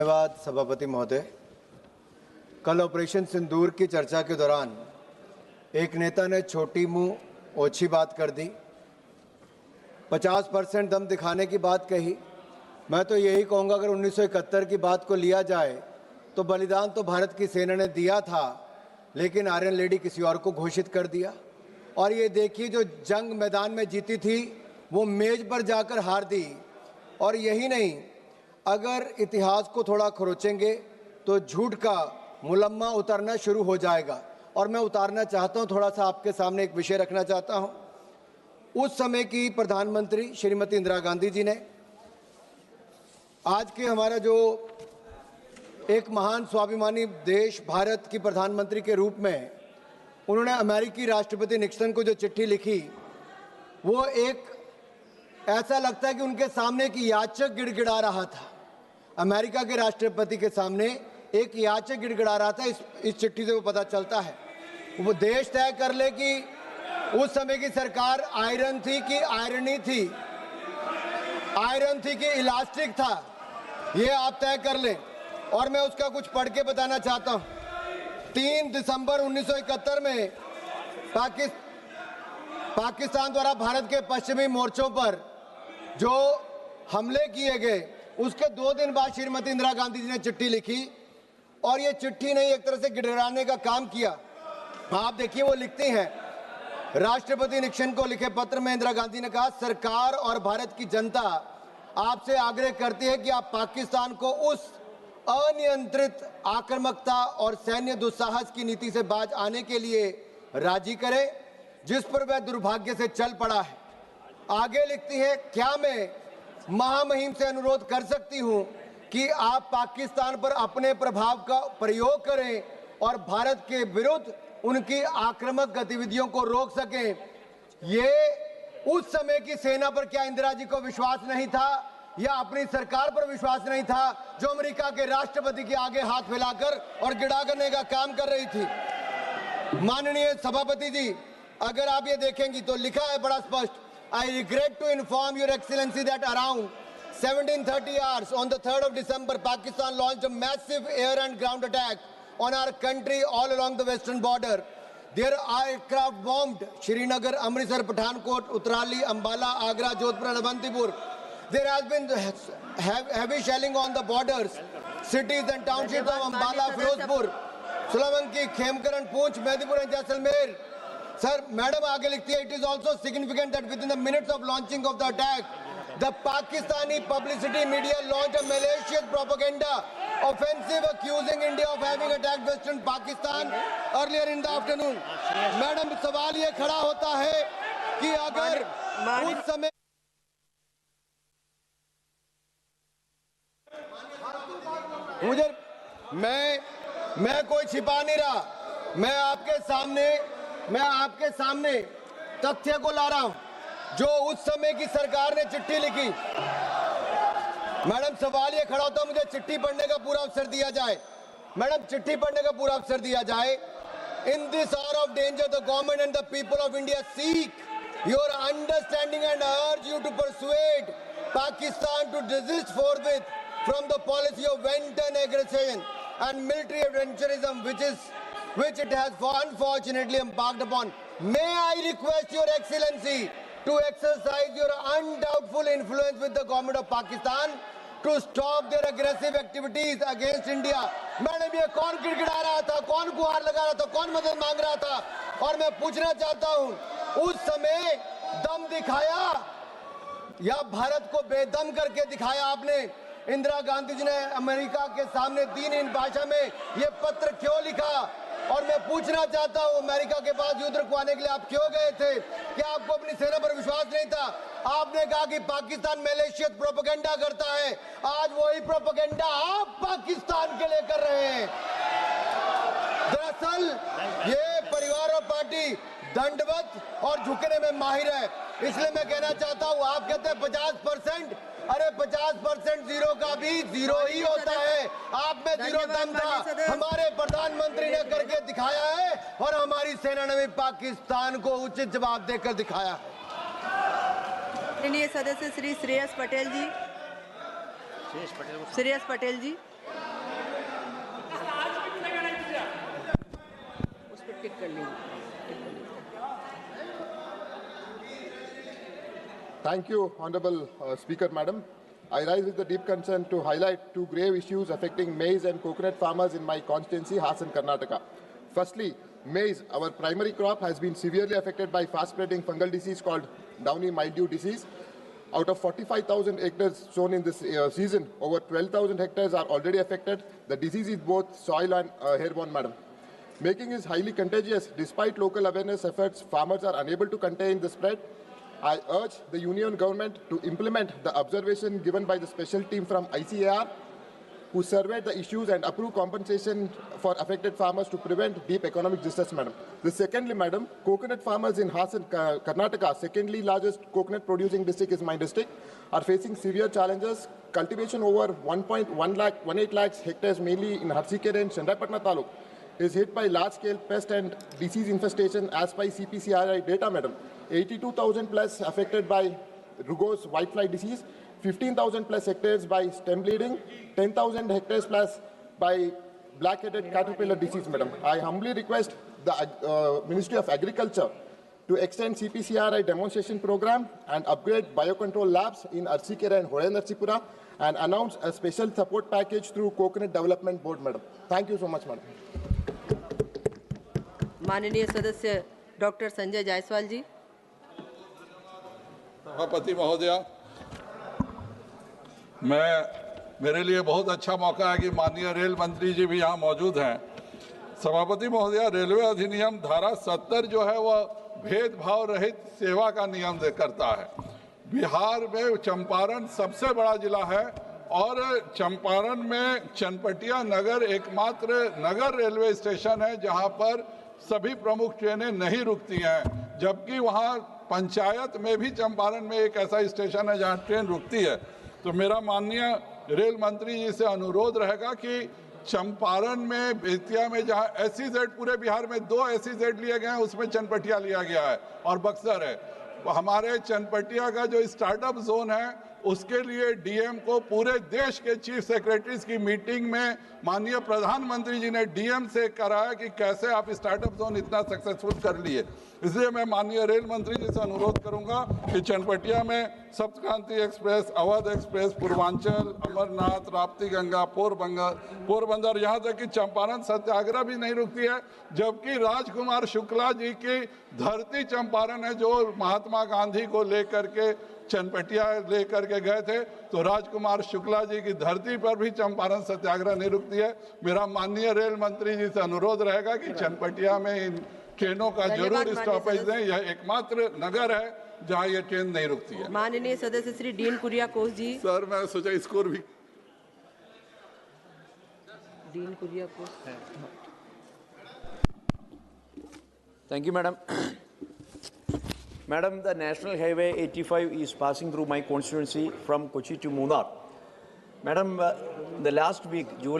धन्यवाद सभापति महोदय। कल ऑपरेशन सिंदूर की चर्चा के दौरान एक नेता ने छोटी मुंह ओछी बात कर दी, 50% दम दिखाने की बात कही। मैं तो यही कहूँगा, अगर 1971 की बात को लिया जाए तो बलिदान तो भारत की सेना ने दिया था, लेकिन आयरन लेडी किसी और को घोषित कर दिया। और ये देखिए, जो जंग मैदान में जीती थी वो मेज पर जाकर हार दी। और यही नहीं, अगर इतिहास को थोड़ा खरोचेंगे तो झूठ का मुलम्मा उतरना शुरू हो जाएगा। और मैं उतारना चाहता हूं, थोड़ा सा आपके सामने एक विषय रखना चाहता हूं। उस समय की प्रधानमंत्री श्रीमती इंदिरा गांधी जी ने, आज के हमारा जो एक महान स्वाभिमानी देश भारत की प्रधानमंत्री के रूप में, उन्होंने अमेरिकी राष्ट्रपति निक्सन को जो चिट्ठी लिखी, वो एक ऐसा लगता है कि उनके सामने एक याचक गिड़गिड़ा रहा था। अमेरिका के राष्ट्रपति के सामने एक याचक गिड़गिड़ा रहा था। इस चिट्ठी से वो पता चलता है। वो देश तय कर ले कि उस समय की सरकार आयरन थी कि आयरनी थी, आयरन थी कि इलास्टिक था, ये आप तय कर लें। और मैं उसका कुछ पढ़ के बताना चाहता हूँ। 3 दिसंबर 1971 में पाकिस्तान द्वारा भारत के पश्चिमी मोर्चों पर जो हमले किए गए, उसके 2 दिन बाद श्रीमती इंदिरा गांधी जी ने चिट्ठी लिखी। और ये चिट्ठी ने एक तरह से गिड़गिड़ाने का काम किया। आप देखिए, वो लिखती हैं, राष्ट्रपति निक्सन को लिखे पत्र में इंदिरा गांधी ने कहा, सरकार और भारत की जनता आपसे आग्रह करती है कि आप पाकिस्तान को उस अनियंत्रित आक्रामकता और सैन्य दुस्साहस की नीति से बाज आने के लिए राजी करें जिस पर वह दुर्भाग्य से चल पड़ा है। आगे लिखती है, क्या मैं महामहिम से अनुरोध कर सकती हूं कि आप पाकिस्तान पर अपने प्रभाव का प्रयोग करें और भारत के विरुद्ध उनकी आक्रामक गतिविधियों को रोक सकें। ये उस समय की सेना पर क्या इंदिरा जी को विश्वास नहीं था या अपनी सरकार पर विश्वास नहीं था, जो अमेरिका के राष्ट्रपति के आगे हाथ फैलाकर और गिड़ा करने का काम कर रही थी। माननीय सभापति जी, अगर आप ये देखेंगी तो लिखा है बड़ा स्पष्ट, I regret to inform your excellency that around 17:30 hours on the 3rd of December, Pakistan launched a massive air and ground attack on our country all along the western border. Their aircraft bombed Srinagar, Amritsar, Pathankot, Utrali, Ambala, Agra, Jodhpur and Avantipur. There has been heavy shelling on the borders, cities and townships of Ambala, Firozpur, Sulavanki, Khemkaran, Poonch, Medipur and Jaisalmer. Sir, Madam आगे लिखती है, it is also significant that within the minutes of launching of the attack, the Pakistani publicity media launched a malicious propaganda offensive accusing India of having attacked Western Pakistan earlier in the afternoon. Madam, सवाल ये खड़ा होता है कि अगर उस समय मैं कोई छिपा नहीं रहा, मैं आपके सामने तथ्य को ला रहा हूं, जो उस समय की सरकार ने चिट्ठी लिखी। मैडम, सवाल ये खड़ा होता है, मुझे चिट्ठी पढ़ने का पूरा अवसर दिया जाए। मैडम, चिट्ठी पढ़ने का पूरा अवसर दिया जाए। In this hour of danger the government and the people of India seek your understanding and urge you to persuade Pakistan to desist forthwith from the policy of wanton aggression and military adventurism which it has unfortunately embarked upon. May I request your excellency to exercise your undoubtful influence with the government of Pakistan to stop their aggressive activities against India. Madam, ये कौन गिड़गिड़ा रहा था, कौन गुहार लगा रहा था, कौन मदद मांग रहा था? और मैं पूछना चाहता हूँ, उस समय दम दिखाया या भारत को बेदम करके दिखाया आपने? इंदिरा गांधी जी ने अमेरिका के सामने दीनहीन भाषा में ये पत्र क्यों लिखा? और मैं पूछना चाहता हूं, अमेरिका के पास युद्ध रुकवाने के लिए आप क्यों गए थे? क्या आपको अपनी सेना पर विश्वास नहीं था? आपने कहा कि पाकिस्तान मैलिशियस प्रोपेगेंडा करता है। आज वही प्रोपेगेंडा आप पाकिस्तान के लिए कर रहे हैं। दरअसल ये परिवार और पार्टी दंडवत और झुकने में माहिर है। इसलिए मैं कहना चाहता हूं, आप कहते हैं 50%, अरे 50% जीरो का भी जीरो ही होता है। आप में जीरो दम था, हमारे प्रधानमंत्री ने करके दिखाया है और हमारी सेना ने भी पाकिस्तान को उचित जवाब देकर दिखाया है। माननीय सदस्य श्री श्रेयस पटेल जी। उस पर टिक कर लीजिए। Thank you, Honorable Speaker, Madam. I rise with the deep concern to highlight two grave issues affecting maize and coconut farmers in my constituency, Hassan, Karnataka. Firstly, maize, our primary crop, has been severely affected by fast-spreading fungal disease called downy mildew disease. Out of 45,000 hectares sown in this season, over 12,000 hectares are already affected. The disease is both soil and airborne, Madam. Making is highly contagious. Despite local awareness efforts, farmers are unable to contain the spread. I urge the Union government to implement the observation given by the special team from ICAR, who surveyed the issues and approved compensation for affected farmers to prevent deep economic distress, Madam. Secondly, Madam, coconut farmers in Hassan, Karnataka, secondly largest coconut producing district is my district, are facing severe challenges. Cultivation over 1.18 lakhs hectares, mainly in Harsikere and Chandrapatna Taluk, is hit by large-scale pest and disease infestation as per CPCRI data, Madam. 82,000 plus affected by rugose whitefly disease, 15,000 plus hectares by stem bleeding, 10,000 hectares plus by black-headed caterpillar disease, Madam. I humbly request the Ministry of Agriculture to extend CPCRI demonstration program and upgrade biocontrol labs in Arsikera and Hoya Narsipura and announce a special support package through Coconut Development Board, Madam. Thank you so much, Madam. माननीय सदस्य doctor Sanjay Jaiswal जी। सभापति महोदया, मेरे लिए बहुत अच्छा मौका है कि माननीय रेल मंत्री जी भी यहाँ मौजूद हैं। सभापति महोदया, रेलवे अधिनियम धारा 70 जो है वह भेदभाव रहित सेवा का नियम करता है। बिहार में चंपारण सबसे बड़ा जिला है और चंपारण में चनपटिया नगर एकमात्र नगर रेलवे स्टेशन है जहां पर सभी प्रमुख ट्रेनें नहीं रुकती हैं, जबकि वहां पंचायत में भी चंपारण में एक ऐसा स्टेशन है जहां ट्रेन रुकती है। तो मेरा माननीय रेल मंत्री जी से अनुरोध रहेगा कि चंपारण में, बेतिया में, जहां SEZ पूरे बिहार में 2 SEZ लिए गए हैं, उसमें चनपटिया लिया गया है और बक्सर है। हमारे चनपटिया का जो स्टार्टअप जोन है उसके लिए डीएम को पूरे देश के चीफ सेक्रेटरीज की मीटिंग में माननीय प्रधानमंत्री जी ने डीएम से कराया कि कैसे आप स्टार्टअप जोन इतना सक्सेसफुल कर लिए। इसलिए मैं माननीय रेल मंत्री जी से अनुरोध करूंगा कि चनपटिया में सप्त क्रांति एक्सप्रेस, अवध एक्सप्रेस, पूर्वांचल, अमरनाथ, राप्ती गंगा, पोरबंदर, यहाँ तक कि चंपारण सत्याग्रह भी नहीं रुकती है, जबकि राजकुमार शुक्ला जी की धरती चंपारण है, जो महात्मा गांधी को लेकर के चनपटिया लेकर के गए थे। तो राजकुमार शुक्ला जी की धरती पर भी चंपारण सत्याग्रह नहीं रुकती है। मेरा माननीय रेल मंत्री जी से अनुरोध रहेगा कि चनपटिया में इन ट्रेनों का जरूर स्टॉपेज दें। यह एकमात्र नगर है जहां ये ट्रेन नहीं रुकती है। माननीय सदस्य श्री डीन कुरियाकोस जी। सर, मैं सोचा स्कोर भी dean Kuriakose. Thank you, Madam. Madam, the National Highway 85 is passing through my constituency from Kochi to Munnar. Madam, the last week, July